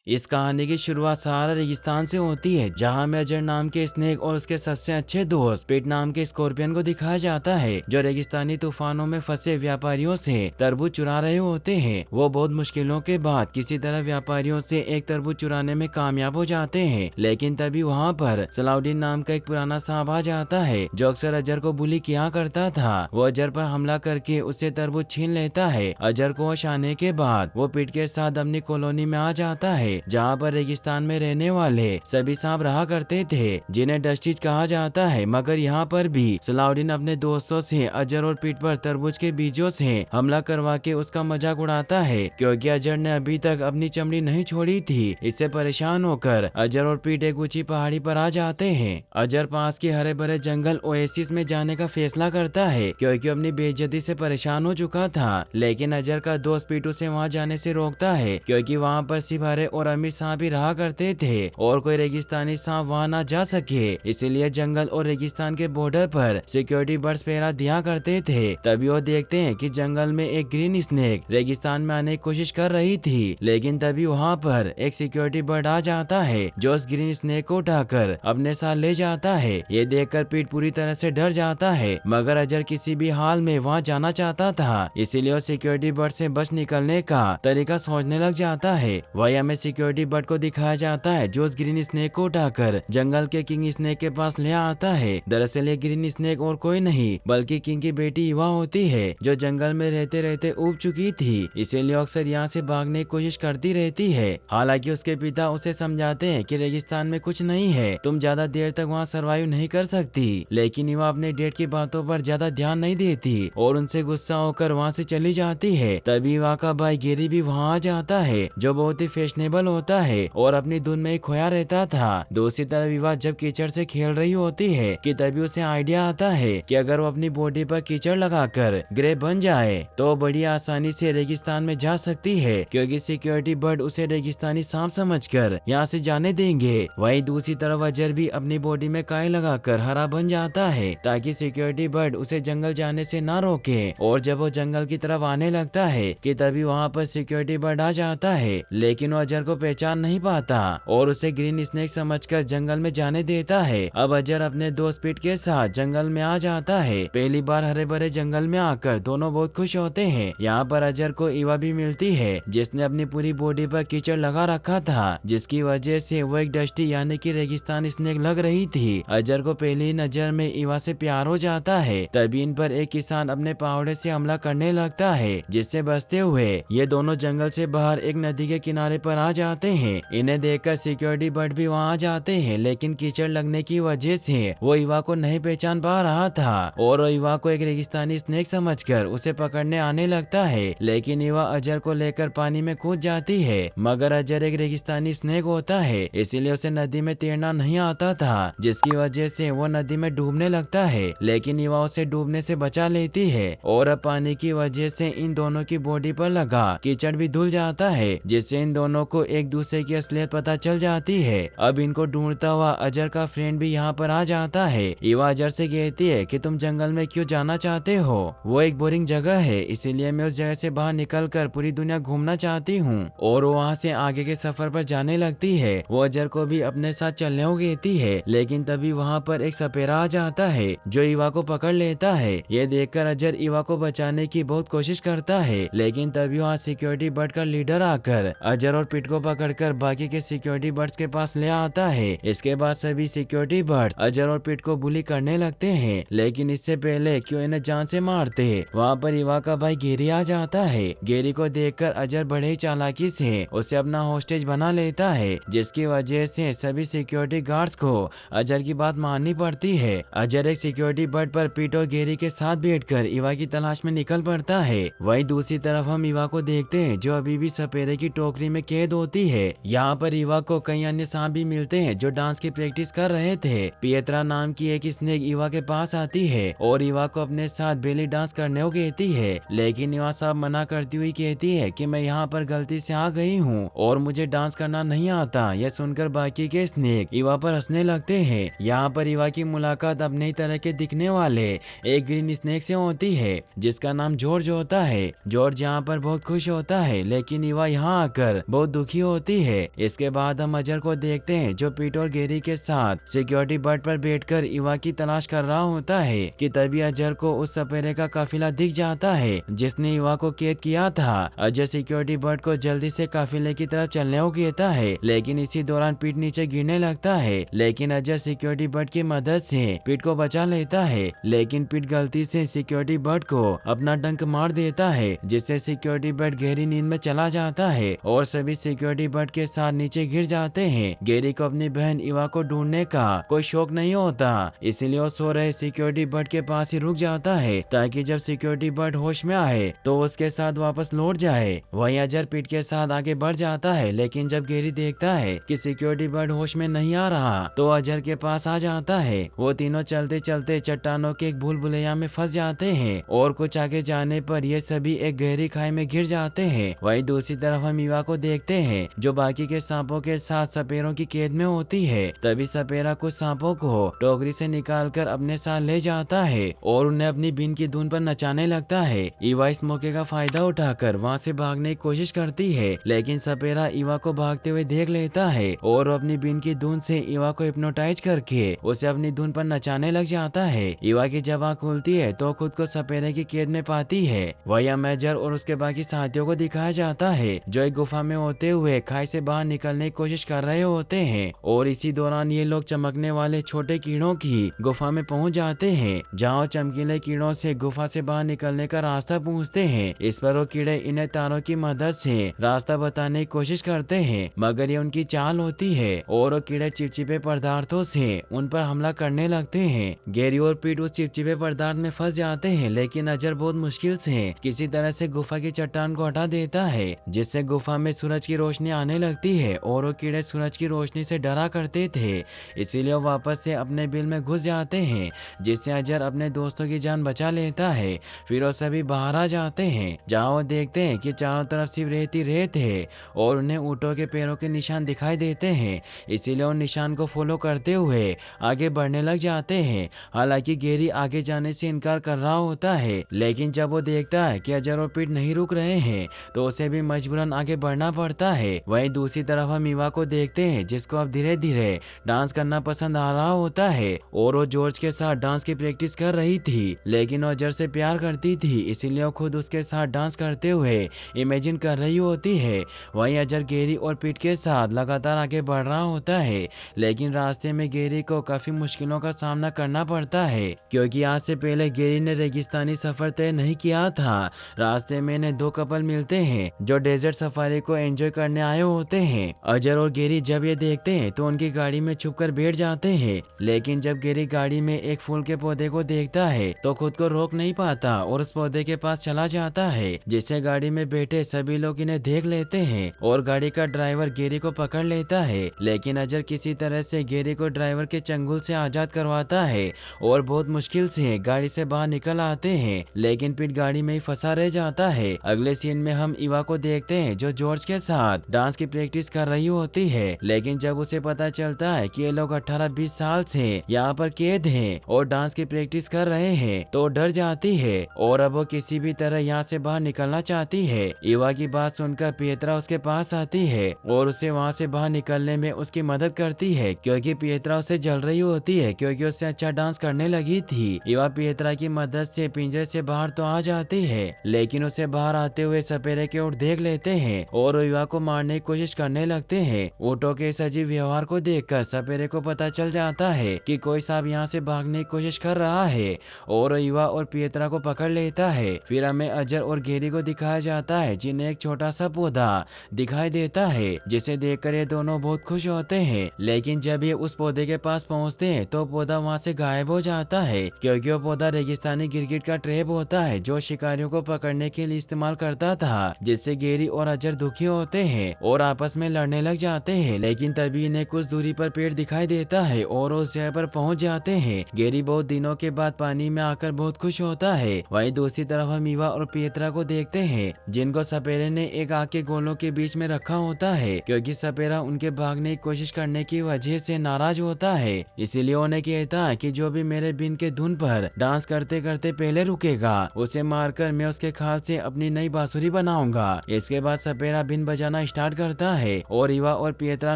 इस कहानी की शुरुआत सहारा रेगिस्तान से होती है, जहां में अजर नाम के स्नेक और उसके सबसे अच्छे दोस्त पिट नाम के स्कॉर्पियन को दिखाया जाता है, जो रेगिस्तानी तूफानों में फंसे व्यापारियों से तरबूज चुरा रहे होते हैं। वो बहुत मुश्किलों के बाद किसी तरह व्यापारियों से एक तरबूज चुराने में कामयाब हो जाते हैं, लेकिन तभी वहाँ पर सलाउद्दीन नाम का एक पुराना सांप आ जाता है, जो अक्सर अजर को बुली किया करता था। वो अजर पर हमला करके उससे तरबूज छीन लेता है। अजर को होश आने के बाद वो पिट के साथ अपनी कॉलोनी में आ जाता है, जहाँ पर रेगिस्तान में रहने वाले सभी सांप रहा करते थे, जिन्हें डस्टिज कहा जाता है। मगर यहाँ पर भी सलाउद्दीन अपने दोस्तों से अजर और पिट पर तरबूज के बीजों से हमला करवा के उसका मजाक उड़ाता है, क्योंकि अजर ने अभी तक अपनी चमड़ी नहीं छोड़ी थी। इससे परेशान होकर अजर और पिट एक ऊंची पहाड़ी पर आ जाते हैं। अजर पास के हरे भरे जंगल ओएसिस में जाने का फैसला करता है, क्योंकि अपनी बेइज्जती से परेशान हो चुका था। लेकिन अजर का दोस्त पिट उसे वहाँ जाने से रोकता है, क्योंकि वहाँ पर सिर्फ हरे और अमीर सांप ही रहा करते थे और कोई रेगिस्तानी सांप वहाँ ना जा सके। इसीलिए जंगल और रेगिस्तान के बॉर्डर पर सिक्योरिटी बर्ड्स पहरा दिया करते थे। तभी वो देखते हैं कि जंगल में एक ग्रीन स्नेक रेगिस्तान में आने की कोशिश कर रही थी, लेकिन तभी वहाँ पर एक सिक्योरिटी बर्ड आ जाता है, जो उस ग्रीन स्नेक को उठाकर अपने साथ ले जाता है। ये देखकर पीट पूरी तरह से डर जाता है, मगर अजर किसी भी हाल में वहाँ जाना चाहता था, इसीलिए वो सिक्योरिटी बर्ड से बच निकलने का तरीका सोचने लग जाता है। वही हमें सिक्योरिटी बर्ड को दिखाया जाता है, जो उस ग्रीन स्नेक को उठाकर जंगल के किंग स्नेक के पास ले आता है। दरअसल ये ग्रीन स्नेक और कोई नहीं बल्कि किंग की बेटी ईवा होती है, जो जंगल में रहते रहते उब चुकी थी, इसीलिए अक्सर यहाँ से भागने की कोशिश करती रहती है। हालांकि उसके पिता उसे समझाते हैं कि रेगिस्तान में कुछ नहीं है, तुम ज्यादा देर तक वहाँ सरवाइव नहीं कर सकती। लेकिन ईवा अपने डेट की बातों पर ज्यादा ध्यान नहीं देती और उनसे गुस्सा होकर वहाँ से चली जाती है। तभी ईवा का भाई गेरी भी वहाँ आ जाता है, जो बहुत ही फैशनेबल होता है और अपनी धुन में ही खोया रहता था। दूसरी तरफ ईवा जब कीचड़ से खेल रही होती है कि तभी उसे आइडिया आता है कि अगर वो अपनी बॉडी पर कीचड़ लगाकर ग्रे बन जाए तो बड़ी आसानी से रेगिस्तान में जा सकती है, क्योंकि सिक्योरिटी बर्ड उसे रेगिस्तानी सांप समझकर यहाँ से जाने देंगे। वहीं दूसरी तरफ अजर भी अपनी बॉडी में काई लगाकर हरा बन जाता है, ताकि सिक्योरिटी बर्ड उसे जंगल जाने से ना रोके। और जब वो जंगल की तरफ आने लगता है कि तभी वहाँ पर सिक्योरिटी बर्ड आ जाता है, लेकिन वो अजर को पहचान नहीं पाता और उसे ग्रीन स्नेक समझकर जंगल में जाने देता है। अब अजर अपने दोस्त पिट के साथ जंगल में आ जाता है। पहली बार हरे भरे जंगल में आकर दोनों बहुत खुश होते हैं। यहाँ पर अजर को ईवा भी मिलती है, जिसने अपनी पूरी बॉडी पर कीचड़ लगा रखा था, जिसकी वजह से वो एक डस्टी यानी कि रेगिस्तान स्नेक लग रही थी। अजर को पहली नजर में ईवा से प्यार हो जाता है। तभी इन पर एक किसान अपने पावड़े से हमला करने लगता है, जिससे बचते हुए ये दोनों जंगल से बाहर एक नदी के किनारे पर आ जाते हैं। इन्हें देखकर सिक्योरिटी बर्ड भी वहाँ आ जाते हैं, लेकिन कीचड़ लगने की वजह से वो ईवा को नहीं पहचान पा रहा था और ईवा को एक रेगिस्तानी स्नेक समझकर उसे पकड़ने आने लगता है। लेकिन ईवा अजर को लेकर पानी में कूद जाती है, मगर अजर एक रेगिस्तानी स्नेक होता है, इसीलिए उसे नदी में तैरना नहीं आता था, जिसकी वजह से वो नदी में डूबने लगता है। लेकिन ईवा उसे डूबने से बचा लेती है और अब पानी की वजह से इन दोनों की बॉडी पर लगा कीचड़ भी धुल जाता है, जिससे इन दोनों को एक दूसरे की असलियत पता चल जाती है। अब इनको ढूंढता हुआ अजर का फ्रेंड भी यहाँ पर आ जाता है। ईवा अजर से कहती है कि तुम जंगल में क्यों जाना चाहते हो, वो एक बोरिंग जगह है, इसीलिए मैं उस जगह से बाहर निकलकर पूरी दुनिया घूमना चाहती हूँ। और वो वहाँ से आगे के सफर पर जाने लगती है। वो अजर को भी अपने साथ चलने को कहती है, लेकिन तभी वहाँ पर एक सपेरा आ जाता है, जो ईवा को पकड़ लेता है। ये देखकर अजर ईवा को बचाने की बहुत कोशिश करता है, लेकिन तभी वहाँ सिक्योरिटी बर्ड का लीडर आकर अजर और पिट को पकड़कर बाकी के सिक्योरिटी बर्ड्स के पास ले आता है। इसके बाद सभी सिक्योरिटी बर्ड्स अजर और पिट को बुली करने लगते हैं, लेकिन इससे पहले क्यों इन्हें जान से मारते वहाँ पर ईवा का भाई गेरी आ जाता है। गेरी को देखकर अजर बड़े ही चालाकी से उसे अपना होस्टेज बना लेता है, जिसकी वजह से सभी सिक्योरिटी गार्ड्स को अजर की बात माननी पड़ती है। अजर एक सिक्योरिटी बर्ड पर पिट और गेरी के साथ बैठकर ईवा की तलाश में निकल पड़ता है। वहीं दूसरी तरफ हम ईवा को देखते हैं, जो अभी भी सपेरे की टोकरी में कैद होती है। यहाँ पर ईवा को कई अन्य सांप भी मिलते हैं, जो डांस की प्रैक्टिस कर रहे थे। पिएत्रा नाम की एक स्नेक ईवा के पास आती है और ईवा को अपने साथ बेली डांस करने को कहती है, लेकिन ईवा साहब मना करती हुई कहती है कि मैं यहाँ पर गलती से आ गई हूँ और मुझे डांस करना नहीं आता। यह सुनकर बाकी के स्नेक ईवा पर हंसने लगते हैं। यहाँ पर ईवा की मुलाकात अब नई तरह के दिखने वाले एक ग्रीन स्नेक से होती है, जिसका नाम जॉर्ज होता है। जॉर्ज यहाँ पर बहुत खुश होता है, लेकिन ईवा यहाँ आकर बहुत दुखी दुखी होती है। इसके बाद हम अजर को देखते हैं जो पीट और गेरी के साथ सिक्योरिटी बर्ड पर बैठकर इवा की तलाश कर रहा होता है कि तभी अजर को उस सपेरे का काफिला दिख जाता है जिसने इवा को कैद किया था। अजर सिक्योरिटी बर्ड को जल्दी से काफिले की तरफ चलने को कहता है, लेकिन इसी दौरान पीट नीचे गिरने लगता है, लेकिन अजर सिक्योरिटी बर्ड की मदद से पीट को बचा लेता है। लेकिन पीट गलती से सिक्योरिटी बर्ड को अपना डंक मार देता है जिससे सिक्योरिटी बर्ड गहरी नींद में चला जाता है और सभी सिक्योरिटी बर्ड के साथ नीचे गिर जाते हैं। गेरी को अपनी बहन इवा को ढूंढने का कोई शौक नहीं होता, इसलिए वो सो रहे सिक्योरिटी बर्ड के पास ही रुक जाता है ताकि जब सिक्योरिटी बर्ड होश में आए तो उसके साथ वापस लौट जाए। वहीं अजर पीट के साथ आगे बढ़ जाता है, लेकिन जब गेरी देखता है कि सिक्योरिटी बर्ड होश में नहीं आ रहा तो अजर के पास आ जाता है। वो तीनों चलते चलते चट्टानों के एक भूल भुलैया में फंस जाते हैं और कुछ आगे जाने पर ये सभी एक गहरी खाई में गिर जाते हैं। वहीं दूसरी तरफ हम इवा को देखते हैं जो बाकी के सांपों के साथ सपेरों की कैद में होती है। तभी सपेरा कुछ सांपों को टोकरी से निकालकर अपने साथ ले जाता है और उन्हें अपनी बीन की धुन पर नचाने लगता है। इवा इस मौके का फायदा उठाकर वहाँ से भागने की कोशिश करती है, लेकिन सपेरा इवा को भागते हुए देख लेता है और अपनी बीन की धुन से इवा को हिप्नोटाइज करके उसे अपनी धुन पर नचाने लग जाता है। इवा की जब आँख खुलती है तो खुद को सपेरे की कैद में पाती है। वहीं मेजर और उसके बाकी साथियों को दिखाया जाता है जो एक गुफा में होते हुए खाई से बाहर निकलने की कोशिश कर रहे होते हैं और इसी दौरान ये लोग चमकने वाले छोटे कीड़ों की गुफा में पहुंच जाते हैं जहां चमकीले कीड़ों से गुफा से बाहर निकलने का रास्ता पूछते हैं। इस पर वो कीड़े इन्हें तारों की मदद से रास्ता बताने की कोशिश करते हैं, मगर ये उनकी चाल होती है और वो कीड़े चिपचिपे पदार्थों से उन पर हमला करने लगते हैं। गेरी और पीट उस चिपचिपे पदार्थ में फंस जाते हैं, लेकिन अजर बहुत मुश्किल से किसी तरह से गुफा की चट्टान को हटा देता है जिससे गुफा में सूरज की रोशनी आने लगती है और वो कीड़े सूरज की रोशनी से डरा करते थे, इसीलिए वो वापस से अपने बिल में घुस जाते हैं जिससे अजर अपने दोस्तों की जान बचा लेता है। फिर वो सभी बाहर आ जाते हैं जहाँ वो देखते हैं कि चारों तरफ सिर्फ रेत ही रेत है और उन्हें ऊँटों के पैरों के निशान दिखाई देते हैं, इसीलिए उन निशान को फॉलो करते हुए आगे बढ़ने लग जाते हैं। हालांकि गेरी आगे जाने से इनकार कर रहा होता है, लेकिन जब वो देखता है कि अजर और पीट नहीं रुक रहे हैं तो उसे भी मजबूरन आगे बढ़ना पड़ता है। वहीं दूसरी तरफ हम इवा को देखते हैं जिसको अब धीरे धीरे डांस करना पसंद आ रहा होता है और वो जॉर्ज के साथ डांस की प्रैक्टिस कर रही थी, लेकिन वो अजर से प्यार करती थी इसीलिए वो खुद उसके साथ डांस करते हुए इमेजिन कर रही होती है। वहीं अजर गेरी और पीट के साथ लगातार आगे बढ़ रहा होता है, लेकिन रास्ते में गेरी को काफी मुश्किलों का सामना करना पड़ता है क्योंकि आज से पहले गेरी ने रेगिस्तानी सफर तय नहीं किया था। रास्ते में इन्हें दो कपल मिलते हैं जो डेजर्ट सफारी को एंजॉय करने आए होते हैं। अजर और गेरी जब ये देखते हैं तो उनकी गाड़ी में छुपकर बैठ जाते हैं, लेकिन जब गेरी गाड़ी में एक फूल के पौधे को देखता है तो खुद को रोक नहीं पाता और उस पौधे के पास चला जाता है, जिससे गाड़ी में बैठे सभी लोग इन्हें देख लेते हैं और गाड़ी का ड्राइवर गेरी को पकड़ लेता है। लेकिन अजर किसी तरह से गेरी को ड्राइवर के चंगुल से आजाद करवाता है और बहुत मुश्किल से गाड़ी से बाहर निकल आते हैं, लेकिन पीट गाड़ी में ही फंसा रह जाता है। अगले सीन में हम इवा को देखते हैं जो जॉर्ज के साथ डांस की प्रैक्टिस कर रही होती है, लेकिन जब उसे पता चलता है कि ये लोग 18-20 साल से यहाँ पर कैद हैं और डांस की प्रैक्टिस कर रहे हैं तो डर जाती है और अब वो किसी भी तरह यहाँ से बाहर निकलना चाहती है। इवा की बात सुनकर पियत्रा उसके पास आती है और उसे वहाँ से बाहर निकलने में उसकी मदद करती है क्योंकि पियत्रा उसे जल रही होती है क्योंकि उससे अच्छा डांस करने लगी थी। इवा पियत्रा की मदद से पिंजरे से बाहर तो आ जाती है, लेकिन उसे बाहर आते हुए सपेरे के ऊँट देख लेते हैं और इवा को मारने की कोशिश करने लगते हैं। ऊँटों के सजीव व्यवहार को देखकर सपेरे को पता चल जाता है कि कोई सांप यहाँ से भागने की कोशिश कर रहा है और इवा और पियत्रा को पकड़ लेता है। फिर हमें अजर और गेरी को दिखाया जाता है जिन्हें एक छोटा सा पौधा दिखाई देता है जिसे देखकर ये दोनों बहुत खुश होते हैं, लेकिन जब ये उस पौधे के पास पहुंचते हैं तो पौधा वहां से गायब हो जाता है क्योंकि वो पौधा रेगिस्तानी गिरगिट का ट्रैप होता है जो शिकारियों को पकड़ने के लिए इस्तेमाल करता था, जिससे गेरी और अजर दुखी होते हैं और आपस में लड़ने लग जाते हैं। लेकिन तभी इन्हें कुछ दूरी पर पेड़ दिखाई देता है और उस जगह पर पहुंच जाते हैं। गेरी बहुत दिनों के बाद पानी में आकर बहुत खुश होता है। वहीं दूसरी तरफ हम इवा और पियत्रा को देखते हैं जिनको सपेरे ने एक आग के गोलों के बीच में रखा होता है क्योंकि सपेरा उनके भागने की कोशिश करने की वजह से नाराज होता है, इसीलिए उन्हें कहता है कि जो भी मेरे बिन के धुन पर डांस करते करते पहले रुकेगा उसे मारकर मैं उसके खाल से अपनी नई बांसुरी बनाऊंगा। इसके बाद सपेरा बिन बजाना करना स्टार्ट करता है और ईवा और पिएत्रा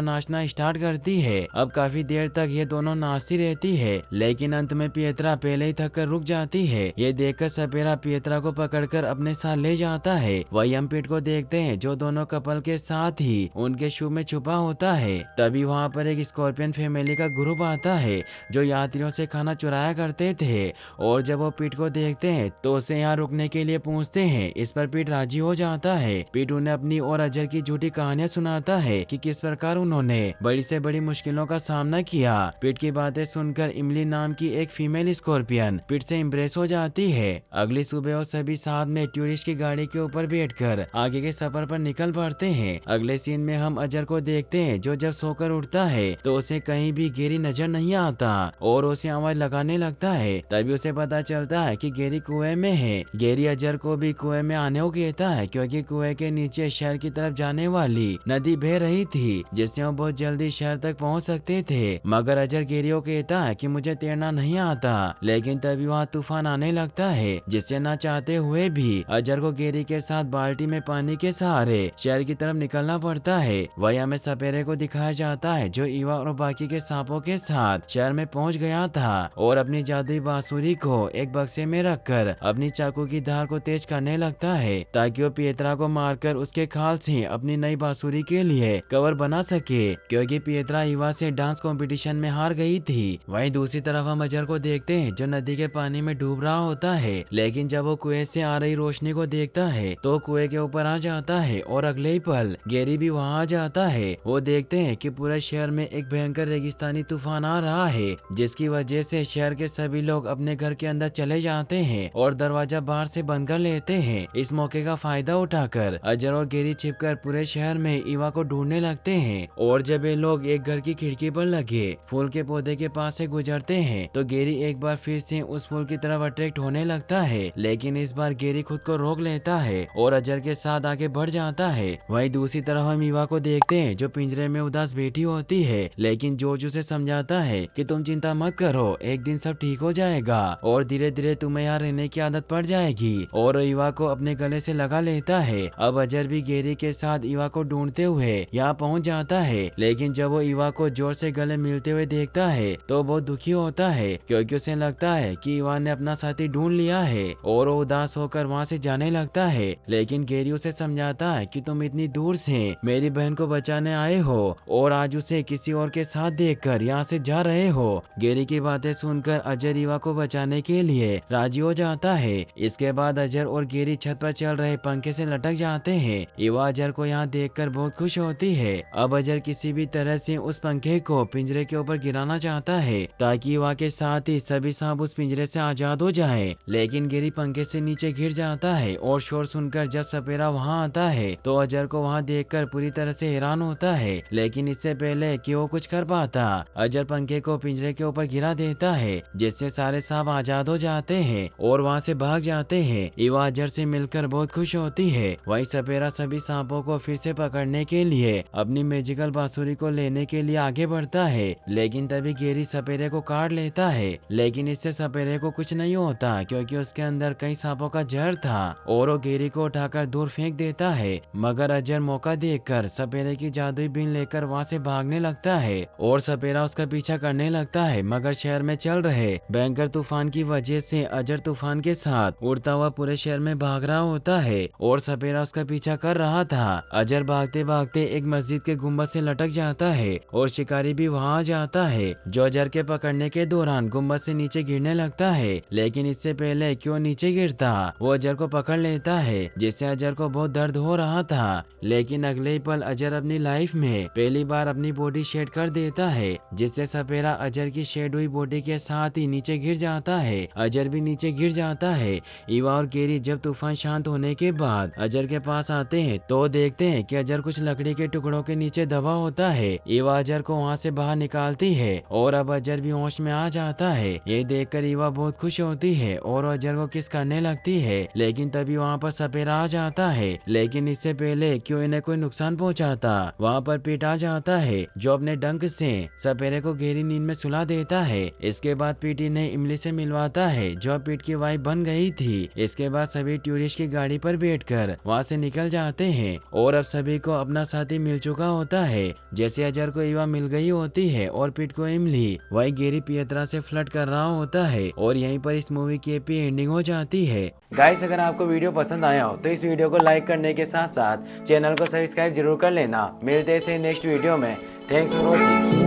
नाचना स्टार्ट करती है। अब काफी देर तक ये दोनों नाचती रहती है, लेकिन अंत में पिएत्रा पहले ही थक कर रुक जाती है। ये देखकर सपेरा पिएत्रा को पकड़कर अपने साथ ले जाता है। वही हम पीट को देखते हैं जो दोनों कपल के साथ ही उनके शू में छुपा होता है। तभी वहाँ पर एक स्कॉर्पियन फैमिली का ग्रुप आता है जो यात्रियों से खाना चुराया करते थे, और जब वो पीट को देखते हैं तो उसे यहाँ रुकने के लिए पूछते हैं। इस पर पीट राजी हो जाता है। पीट उन्हें अपनी और अजर की झूठी कहानियां सुनाता है कि किस प्रकार उन्होंने बड़ी से बड़ी मुश्किलों का सामना किया। पीट की बातें सुनकर इमली नाम की एक फीमेल स्कॉर्पियन पीट से इम्प्रेस हो जाती है। अगली सुबह वो सभी साथ में टूरिस्ट की गाड़ी के ऊपर बैठकर आगे के सफर पर निकल पड़ते हैं। अगले सीन में हम अजर को देखते हैं जो जब सोकर उठता है तो उसे कहीं भी गेरी नजर नहीं आता और उसे आवाज लगाने लगता है। तभी उसे पता चलता है कि गेरी कुएं में है। गेरी अजर को भी कुएं में आने को कहता है क्योंकि कुएं के नीचे शहर की तरफ जाने वाली नदी बह रही थी, जिससे वो बहुत जल्दी शहर तक पहुंच सकते थे। मगर अजर गेरी को कहता है कि मुझे तैरना नहीं आता, लेकिन तभी वहाँ तूफान आने लगता है, जिससे न चाहते हुए भी अजर को गेरी के साथ बाल्टी में पानी के सहारे शहर की तरफ निकलना पड़ता है। वही हमें सपेरे को दिखाया जाता है जो ईवा और बाकी के सांपों के साथ शहर में पहुंच गया था और अपनी जादुई बांसुरी को एक बक्से में रखकर अपनी चाकू की धार को तेज करने लगता है ताकि वो पिएत्रा को मारकर उसके खाल से अपनी नई बांसुरी के लिए कवर बना सके, क्योंकि पिएत्रा ईवा से डांस कंपटीशन में हार गई थी। वहीं दूसरी तरफ हम अजर को देखते हैं जो नदी के पानी में डूब रहा होता है, लेकिन जब वो कुएं से आ रही रोशनी को देखता है तो कुएं के ऊपर आ जाता है और अगले ही पल गेरी भी वहाँ आ जाता है। वो देखते हैं कि पूरे शहर में एक भयंकर रेगिस्तानी तूफान आ रहा है, जिसकी वजह से शहर के सभी लोग अपने घर के अंदर चले जाते हैं और दरवाजा बाहर से बंद कर लेते हैं। इस मौके का फायदा उठाकर अजर और गेरी छिपकर पूरे शहर में ईवा को ढूंढने लगते हैं, और जब ये लोग एक घर की खिड़की पर लगे फूल के पौधे के पास से गुजरते हैं तो गेरी एक बार फिर से उस फूल की तरफ अट्रैक्ट होने लगता है, लेकिन इस बार गेरी खुद को रोक लेता है और अजर के साथ आगे बढ़ जाता है। वहीं दूसरी तरफ हम ईवा को देखते हैं जो पिंजरे में उदास बैठी होती है, लेकिन जॉर्ज उसे समझाता है कि तुम चिंता मत करो, एक दिन सब ठीक हो जाएगा और धीरे धीरे तुम्हें यहाँ रहने की आदत पड़ जाएगी, और ईवा को अपने गले से लगा लेता है। अब अजर भी गेरी के साथ ईवा को ढूंढते हुए यहाँ पहुँच जाता है, लेकिन जब वो ईवा को जोर से गले मिलते हुए देखता है तो बहुत दुखी होता है क्योंकि उसे लगता है कि ईवा ने अपना साथी ढूंढ लिया है, और वो उदास होकर वहाँ से जाने लगता है। लेकिन गेरी उसे समझाता है कि तुम इतनी दूर से मेरी बहन को बचाने आए हो और आज उसे किसी और के साथ देखकर यहाँ से जा रहे हो। गेरी की बातें सुनकर अजर ईवा को बचाने के लिए राजी हो जाता है। इसके बाद अजर और गेरी छत पर चल रहे पंखे से लटक जाते हैं। ईवा अजर को यहाँ देखकर बहुत खुश होती है। अब अजर किसी भी तरह से उस पंखे को पिंजरे के ऊपर गिराना चाहता है ताकि ईवा के साथ ही सभी सांप उस पिंजरे से आजाद हो जाए, लेकिन गेरी पंखे से नीचे गिर जाता है और शोर सुनकर जब सपेरा वहाँ आता है तो अजर को वहाँ देखकर पूरी तरह से हैरान होता है, लेकिन इससे पहले कि वो कुछ कर पाता अजर पंखे को पिंजरे के ऊपर गिरा देता है, जिससे सारे सांप आजाद हो जाते हैं और वहाँ से भाग जाते हैं। ईवा अजर से मिलकर बहुत खुश होती है। वहीं सपेरा सभी सांपों को फिर से पकड़ने के लिए अपनी मैजिकल बांसुरी को लेने के लिए आगे बढ़ता है, लेकिन तभी गेरी सपेरे को काट लेता है, लेकिन इससे सपेरे को कुछ नहीं होता क्योंकि उसके अंदर कई सांपों का जहर था और वो गेरी को उठाकर दूर फेंक देता है। मगर अजर मौका देखकर सपेरे की जादुई बीन लेकर वहाँ से भागने लगता है और सपेरा उसका पीछा करने लगता है, मगर शहर में चल रहे भयंकर तूफान की वजह से अजर तूफान के साथ उड़ता हुआ पूरे शहर में भाग रहा होता है और सपेरा उसका पीछा कर रहा था। अजर भागते भागते एक मस्जिद के गुम्बद से लटक जाता है और शिकारी भी वहाँ आ जाता है, जो अजर के पकड़ने के दौरान गुम्बद से नीचे गिरने लगता है, लेकिन इससे पहले क्यों नीचे गिरता वो अजर को पकड़ लेता है, जिससे अजर को बहुत दर्द हो रहा था। लेकिन अगले ही पल अजर अपनी लाइफ में पहली बार अपनी बॉडी शेड कर देता है, जिससे सपेरा अजर की शेड हुई बॉडी के साथ ही नीचे गिर जाता है। अजर भी नीचे गिर जाता है। ईवा और गेरी जब तूफान शांत होने के बाद अजर के पास आते हैं तो देखते हैं कि अजर कुछ लकड़ी के टुकड़ों के नीचे दबा होता है। ईवा अजर को वहाँ से बाहर निकालती है और अब अजर भी होश में आ जाता है। ये देखकर ईवा बहुत खुश होती है और अजर को किस करने लगती है, लेकिन तभी वहाँ पर सपेरा आ जाता है, लेकिन इससे पहले क्यों इन्हें कोई नुकसान पहुँचाता वहाँ पर पीट आ जाता है, जो अपने डंक से सपेरे को गहरी नींद में सुला देता है। इसके बाद पीटी ने इमली से मिलवाता है जो पीट की वाइफ बन गई थी। इसके बाद सभी टूरिस्ट की गाड़ी पर बैठकर वहाँ से निकल जाते हैं और और अब सभी को अपना साथी मिल चुका होता है। जैसे अजहर को ईवा मिल गई होती है और पिट को इमली, वही गैरी पियत्रा से फ्लर्ट कर रहा होता है और यहीं पर इस मूवी की एपी एंडिंग हो जाती है। गाइस, अगर आपको वीडियो पसंद आया हो तो इस वीडियो को लाइक करने के साथ साथ चैनल को सब्सक्राइब जरूर कर लेना। मिलते हैं नेक्स्ट वीडियो में। Thanks for watching.